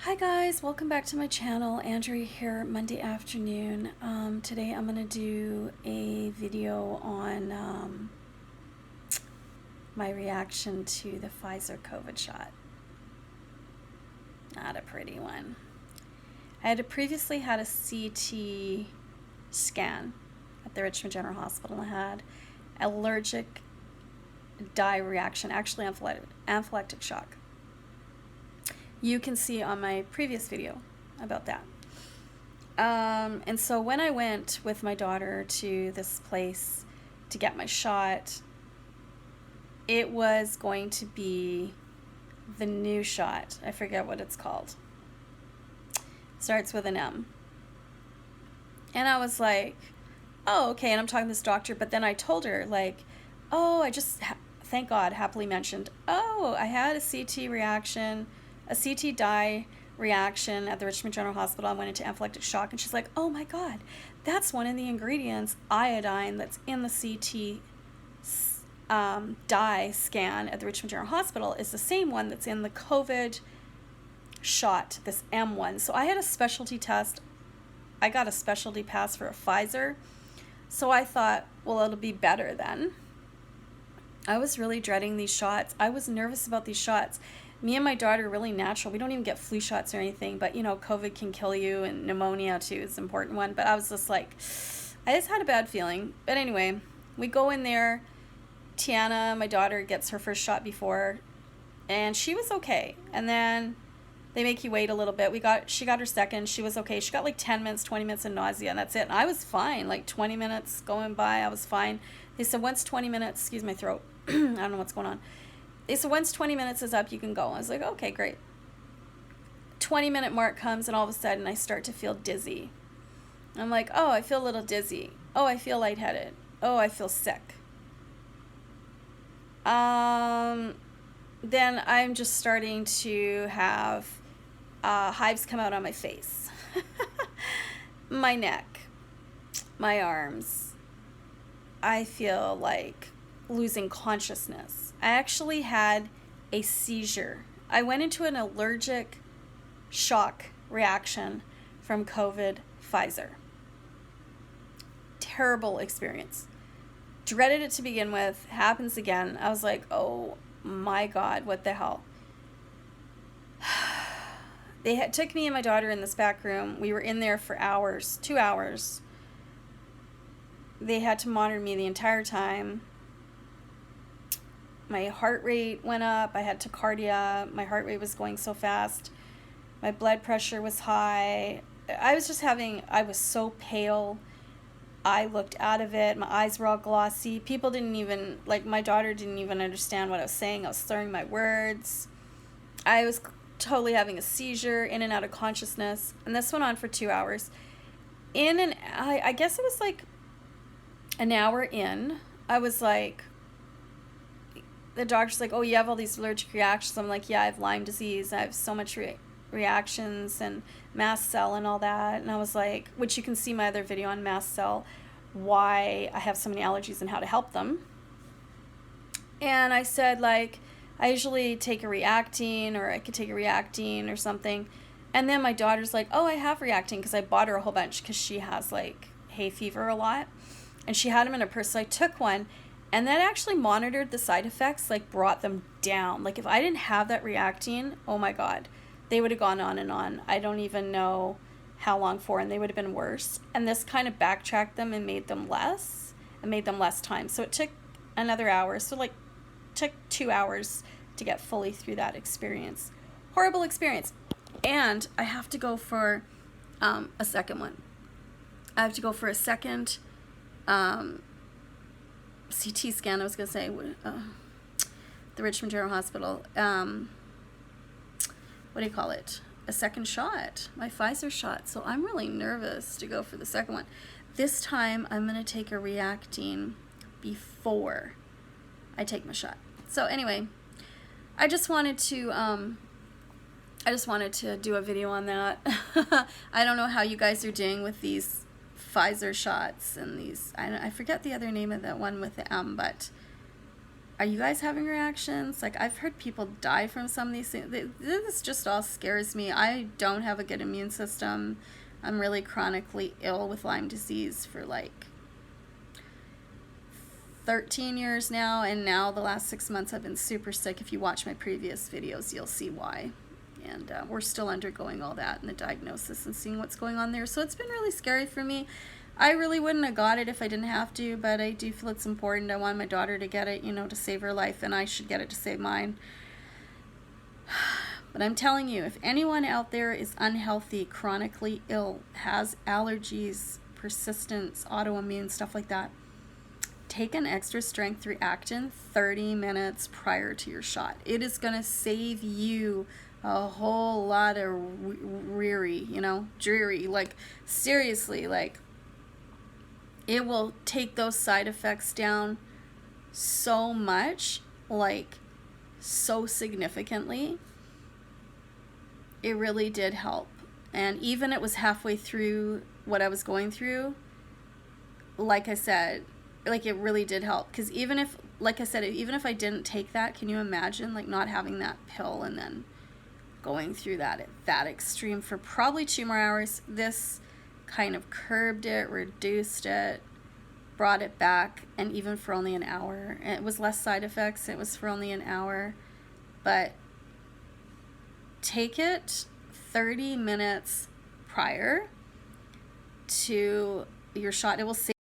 Hi guys, welcome back to my channel. Andrea here, Monday afternoon. Today I'm going to do a video on my reaction to the Fizer COVID shot. Not a pretty one. I had previously had a CT scan at the Richmond General Hospital and I had allergic dye reaction, actually anaphylactic shock. You can see on my previous video about that. And so when I went with my daughter to this place to get my shot, it was going to be the new shot. I forget what it's called. Starts with an M. And I was like, oh, okay. And I'm talking to this doctor, but then I told her, like, oh, I just, thank God, happily mentioned, oh, I had a CT reaction, a CT dye reaction at the Richmond General Hospital. I went into anaphylactic shock, and she's like, oh my God, that's one of the ingredients, iodine, that's in the CT dye scan at the Richmond General Hospital is the same one that's in the COVID shot, this M1. So I had a specialty test. I got a specialty pass for a Fizer. So I thought, well, it'll be better then. I was really dreading these shots. I was nervous about these shots. Me and my daughter are really natural. We don't even get flu shots or anything, but you know, COVID can kill you, and pneumonia too is an important one. But I was just like, I just had a bad feeling. But anyway, we go in there. Tiana, my daughter, gets her first shot before, and she was okay. And then they make you wait a little bit. She got her second. She was okay. She got like 10 minutes, 20 minutes of nausea, and that's it. And I was fine. Like 20 minutes going by, I was fine. They said once 20 minutes, excuse my throat. I don't know what's going on. They said once 20 minutes is up, you can go. I was like, okay, great. 20-minute mark comes, and all of a sudden I start to feel dizzy. I'm like, oh, I feel a little dizzy. Oh, I feel lightheaded. Oh, I feel sick. Then I'm just starting to have hives come out on my face, my neck, my arms. I feel like losing consciousness. I actually had a seizure. I went into an allergic shock reaction from COVID Fizer. Terrible experience. Dreaded it to begin with. Happens again. I was like, oh my God, what the hell? They took me and my daughter in this back room. We were in there for hours, 2 hours. They had to monitor me the entire time. My heart rate went up. I had tachycardia. My heart rate was going so fast. My blood pressure was high. I was so pale. I looked out of it. My eyes were all glossy. People didn't even, like, my daughter didn't even understand what I was saying. I was slurring my words. I was totally having a seizure, in and out of consciousness. And this went on for 2 hours. I guess it was like an hour in, I was like, the doctor's like, oh, you have all these allergic reactions. I'm like, yeah, I have Lyme disease. I have so much reactions and mast cell and all that. And I was like, which you can see my other video on mast cell, why I have so many allergies and how to help them. And I said, like, I usually take a Reactine, or I could take a Reactine or something. And then my daughter's like, oh, I have Reactine, because I bought her a whole bunch because she has like hay fever a lot. And she had them in her purse. So I took one. And that actually monitored the side effects, like brought them down. Like if I didn't have that Reactine, oh my God, they would have gone on and on. I don't even know how long for, and they would have been worse. And this kind of backtracked them and made them less time. So it took another hour. So like took 2 hours to get fully through that experience. Horrible experience. And I have to go for a second one. I have to go for a second CT scan, I was going to say, the Richmond General Hospital. What do you call it? A second shot, my Fizer shot. So I'm really nervous to go for the second one. This time I'm going to take a Reactine before I take my shot. So anyway, I just wanted to do a video on that. I don't know how you guys are doing with these Fizer shots and these, I forget the other name of that one with the M, but Are you guys having reactions? Like, I've heard people die from some of these things. This just all scares me. I don't have a good immune system. I'm really chronically ill with Lyme disease for like 13 years now, and now the last 6 months I've been super sick. If you watch my previous videos, you'll see why. And we're still undergoing all that and the diagnosis and seeing what's going on there. So it's been really scary for me. I really wouldn't have got it if I didn't have to, but I do feel it's important. I want my daughter to get it, you know, to save her life, and I should get it to save mine. But I'm telling you, if anyone out there is unhealthy, chronically ill, has allergies, persistence, autoimmune, stuff like that, take an extra strength reactant 30 minutes prior to your shot. It is going to save you a whole lot of dreary, like, seriously, like, it will take those side effects down so much, like, so significantly. It really did help. And even it was halfway through what I was going through, like I said, like, it really did help. Because even if, like I said, even if I didn't take that, can you imagine, like, not having that pill and then going through that at that extreme for probably 2 more hours? This kind of curbed it, reduced it, brought it back, and even for only an hour. It was less side effects. It was for only an hour. But take it 30 minutes prior to your shot. It will save